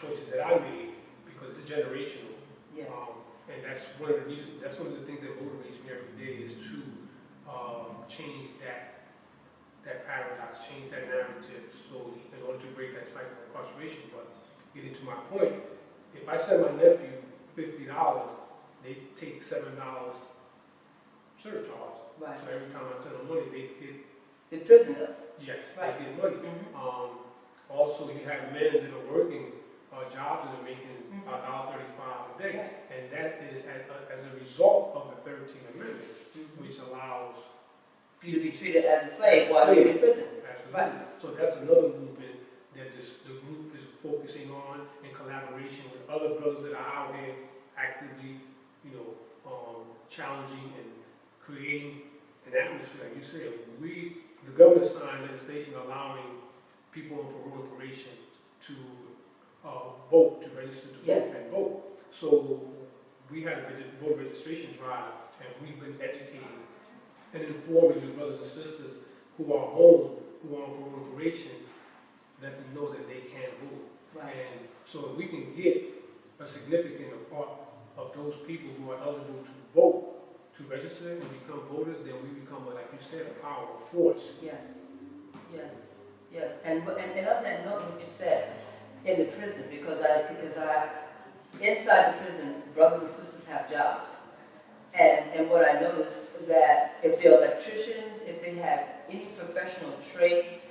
choices that I made because it's generational. Yes. And that's one of the reasons. That's one of the things that motivates me every day is to change that paradox, change that narrative. So in order to break that cycle of incarceration, but getting to my point, if I send my nephew $50, they take $7 surcharge. Right. So every time I send them money, they get. The prison does. Yes, Right. they get money. Also, you have men that are working jobs that are making $1.35 a day, Right. and that is as a result of the 13th Amendment, which allows You to be treated as a slave while you're in prison. absolutely. Right. So that's another movement that the group is focusing on in collaboration with other brothers that are out here actively, challenging and creating an atmosphere, like you said. The government signed legislation allowing people on parole and probation to vote, to register to vote and vote. So we had a voter registration drive, and we've been educating and informing the brothers and sisters who are home, who are on parole and probation, let them know that they can vote. Right. And so if we can get a significant part of those people who are eligible to vote, to register and become voters, then we become, like you said, a powerful force. Yes, yes, yes. And on that note, what you said in the prison, because inside the prison, brothers and sisters have jobs, and what I noticed that if they're electricians, if they have any professional trades,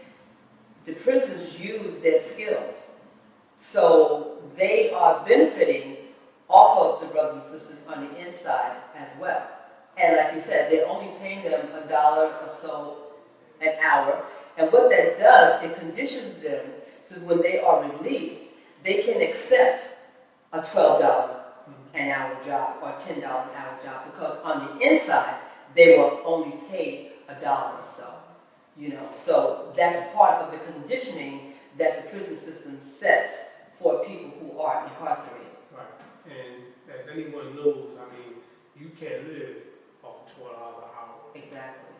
the prisons use their skills, so they are benefiting off of the brothers and sisters on the inside as well. And like you said, they're only paying them $1 or so an hour. And what that does, it conditions them to when they are released, they can accept a $12 an hour job or $10 an hour job, because on the inside, they were only paid $1 or so. So that's part of the conditioning that the prison system sets for people who are incarcerated. Right. And as anyone knows, you can't live off $12 an hour. Exactly.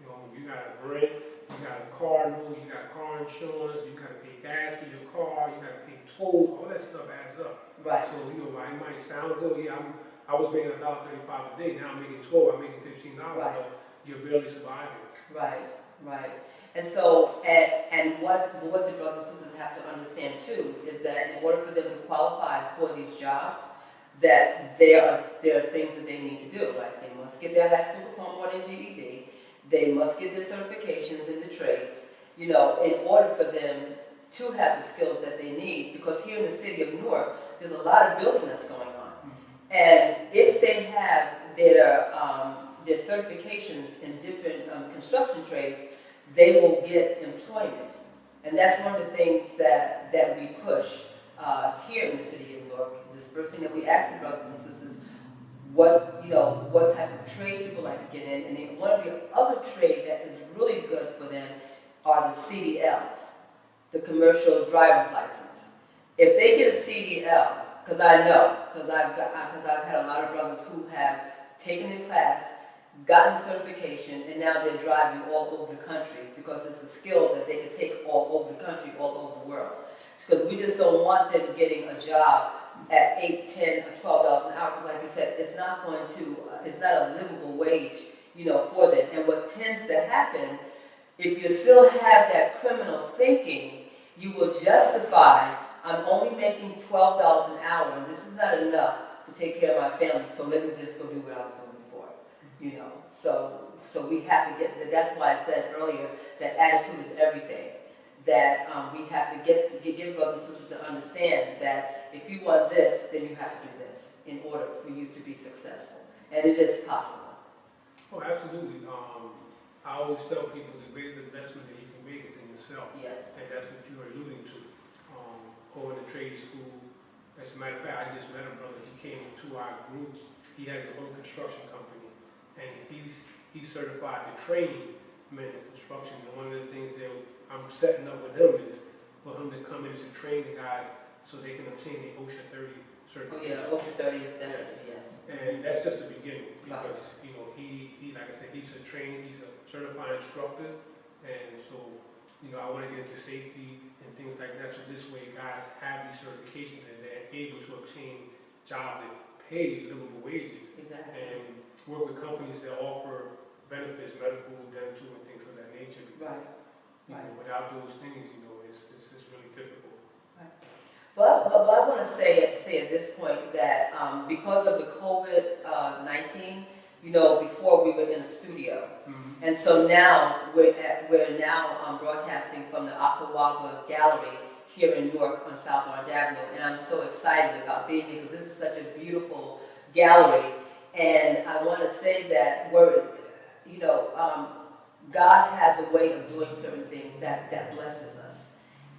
You got to rent, you got a car note, you got car insurance, you got to pay gas for your car, you got to pay toll, all that stuff adds up. Right. So, it might sound good. Yeah, I was making $1.35 a day, now I'm making $12, I'm making $15, Right. but you're barely surviving. Right, right. And so, and what the brothers and sisters have to understand too is that in order for them to qualify for these jobs, that there are things that they need to do. Like they must get their high school diploma and GED. They must get their certifications in the trades, in order for them to have the skills that they need. Because here in the city of Newark, there's a lot of building that's going on. And if they have their certifications in different construction trades, they will get employment. And that's one of the things that we push here in the city of Newark. This first thing that we ask the brothers and sisters, what type of trade you would like to get in. And then one of the other trade that is really good for them are the CDLs, the commercial driver's license. If they get a CDL, because I know, because I've had a lot of brothers who have taken the class, gotten the certification, and now they're driving all over the country because it's a skill that they can take all over the country, all over the world. Because we just don't want them getting a job at $8, $10, or $12 an hour, because like you said, it's not a livable wage, for them. And what tends to happen, if you still have that criminal thinking, you will justify, I'm only making $12 an hour, and this is not enough to take care of my family, so let me just go do what I was doing before. So we have to get, that's why I said earlier that attitude is everything. That we have to give brothers and sisters to understand that if you want this, then you have to do this in order for you to be successful. And it is possible. Oh, absolutely. I always tell people the greatest investment that you can make is in yourself. Yes. And that's what you are alluding to. Going to trade school. As a matter of fact, I just met a brother. He came to our group. He has his own construction company. And he's certified to train men in construction. And one of the things that I'm setting up with him is for him to come in to train the guys so they can obtain the OSHA 30 certification. Oh yeah, OSHA 30 is definitely, yes. And that's just the beginning because, Right. he like I said, he's a certified instructor. And so I want to get into safety and things like that. So this way, guys have these certifications and they're able to obtain jobs that pay livable wages. Exactly. And work with companies that offer benefits, medical, dental, and things of that nature. Right. Without those things, it's really difficult. Right. But I want to say at this point that because of the COVID-19, before we were in a studio, and so now we're now broadcasting from the Octawaga Gallery here in Newark on South Orange Avenue, and I'm so excited about being here because this is such a beautiful gallery, and I want to say that God has a way of doing certain things that blesses us,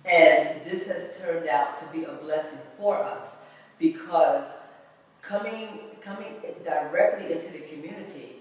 and this has turned out to be a blessing for us because coming directly into the community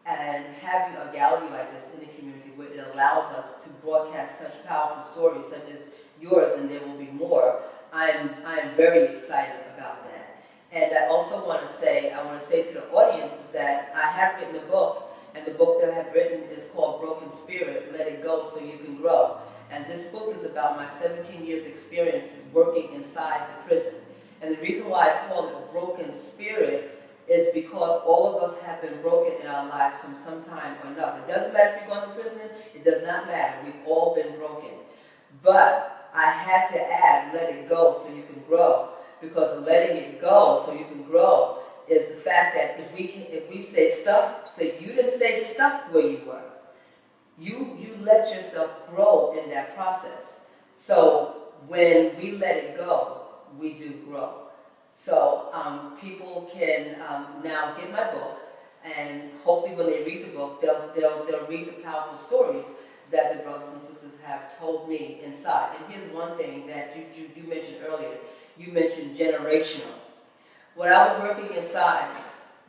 and having a gallery like this in the community where it allows us to broadcast such powerful stories such as yours, and there will be more, I'm very excited about that. And I also want to say to the audience is that I have written a book, and the book that I have written is called Broken Spirit, Let It Go So You Can Grow. And this book is about my 17 years experiences working inside the prison. And the reason why I call it Broken Spirit is because all of us have been broken in our lives from some time or another. It doesn't matter if you're going to prison, it does not matter. We've all been broken. But I had to add, let it go so you can grow. Because letting it go so you can grow is the fact that if we stay stuck, say you didn't stay stuck where you were. You let yourself grow in that process. So when we let it go, we do grow. So people can now get my book, and hopefully when they read the book, they'll read the powerful stories that the brothers and sisters have told me inside. And here's one thing that you mentioned earlier. You mentioned generational. When I was working inside,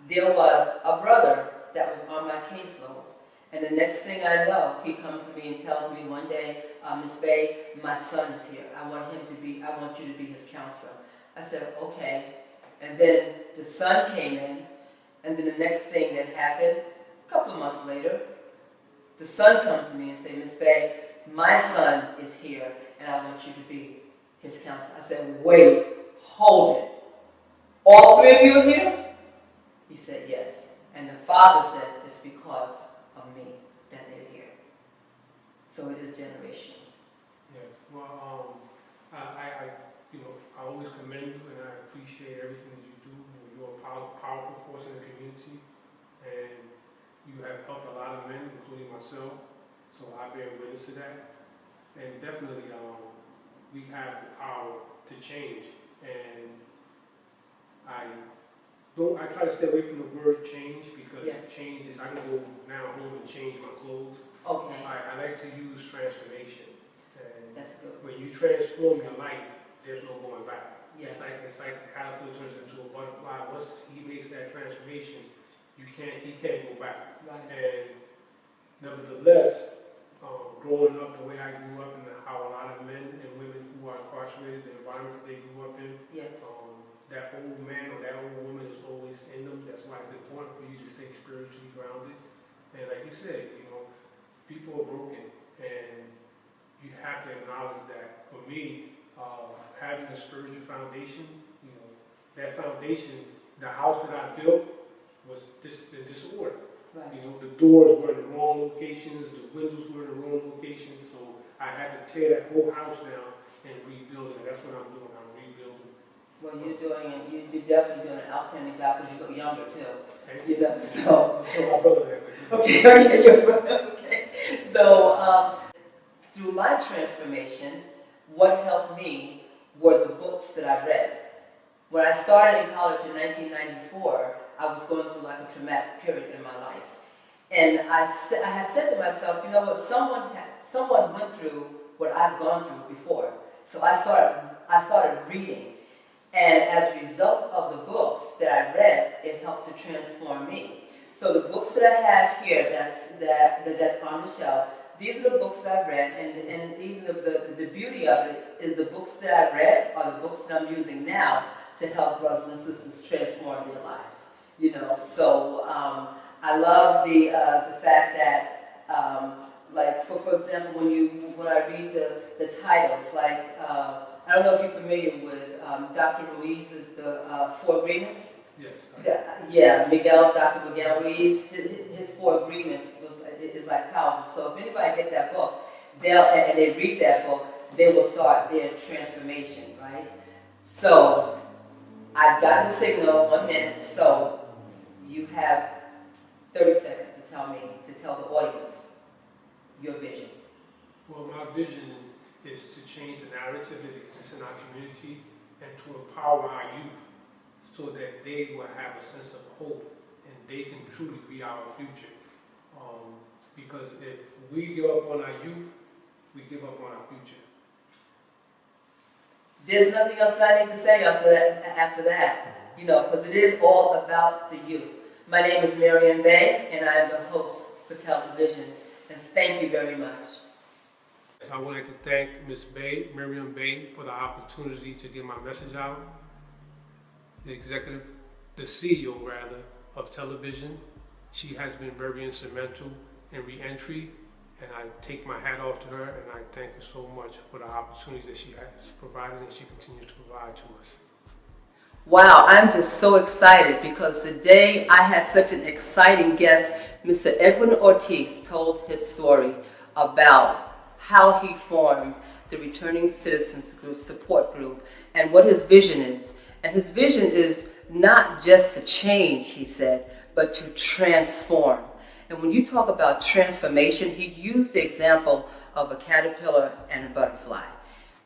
there was a brother that was on my caseload. And the next thing I know, he comes to me and tells me one day, Ms. Bay, my son is here. I want you to be his counselor. I said, okay. And then the son came in, and then the next thing that happened, a couple of months later, the son comes to me and says, Ms. Bay, my son is here, and I want you to be his counselor. I said, wait, hold it. All three of you are here? He said, yes. And the father said, it's because of me that they're here. So it is generational. Yes. Well, I always commend you, and I appreciate everything that you do. You're a powerful force in the community, and you have helped a lot of men, including myself. So I bear witness to that. And definitely, we have the power to change. And I try to stay away from the word change because change is, I can go now home and change my clothes. Okay. I like to use transformation. And that's good. when you transform your life, there's no going back. Yes. It's like a caterpillar turns into a butterfly. Once he makes that transformation, he can't go back. Right. And nevertheless, growing up the way I grew up and how a lot of men and women who are incarcerated, the environment that they grew up in, yes. That old man or that old woman is always in them. That's why it's important for you to stay spiritually grounded. And like you said, people are broken, and you have to acknowledge that. For me, having a spiritual foundation, that foundation, the house that I built was in disorder. Right. The doors were in the wrong locations, the windows were in the wrong locations, so I had to tear that whole house down and rebuild it. That's what I'm doing. I'm rebuilding. Well, you're definitely doing an outstanding job because you look younger too. So. My brother. Okay, your brother. Okay. So through my transformation, what helped me were the books that I read. When I started in college in 1994, I was going through like a traumatic period in my life. And I had said to myself, you know what, someone went through what I've gone through before. So I started reading. And as a result of the books that I read, it helped to transform me. So the books that I have here that's on the shelf, these are the books that I've read, and even the beauty of it is the books that I read are the books that I'm using now to help brothers and sisters transform their lives. So I love the fact that like for example, when I read the titles, like I don't know if you're familiar with Dr. Ruiz's the 4 Agreements. Yes. Dr. Miguel Ruiz, his 4 Agreements is like powerful. So if anybody get that book, and they read that book, they will start their transformation, right? So I've got the signal, 1 minute, so you have 30 seconds to tell the audience your vision. Well, my vision is to change the narrative that exists in our community and to empower our youth so that they will have a sense of hope and they can truly be our future. Because if we give up on our youth, we give up on our future. There's nothing else that I need to say after that, because it is all about the youth. My name is Maryambey, and I am the host for Television, and thank you very much. I would like to thank Ms. Maryambey, for the opportunity to get my message out. The CEO of television. She has been very instrumental in re-entry, and I take my hat off to her, and I thank her so much for the opportunities that she has provided and she continues to provide to us. Wow, I'm just so excited because today I had such an exciting guest. Mr. Edwin Ortiz told his story about how he formed the Returning Citizens Group support group and what his vision is. And his vision is not just to change, he said, but to transform. And when you talk about transformation, he used the example of a caterpillar and a butterfly.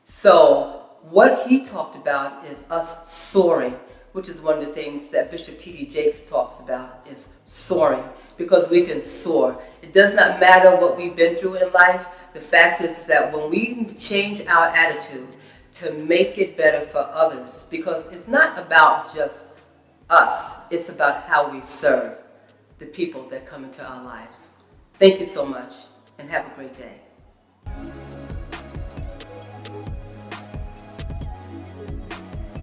So what he talked about is us soaring, which is one of the things that Bishop T.D. Jakes talks about, is soaring, because we can soar. It does not matter what we've been through in life. The fact is that when we change our attitude to make it better for others, because it's not about just us, it's about how we serve the people that come into our lives. Thank you so much, and have a great day.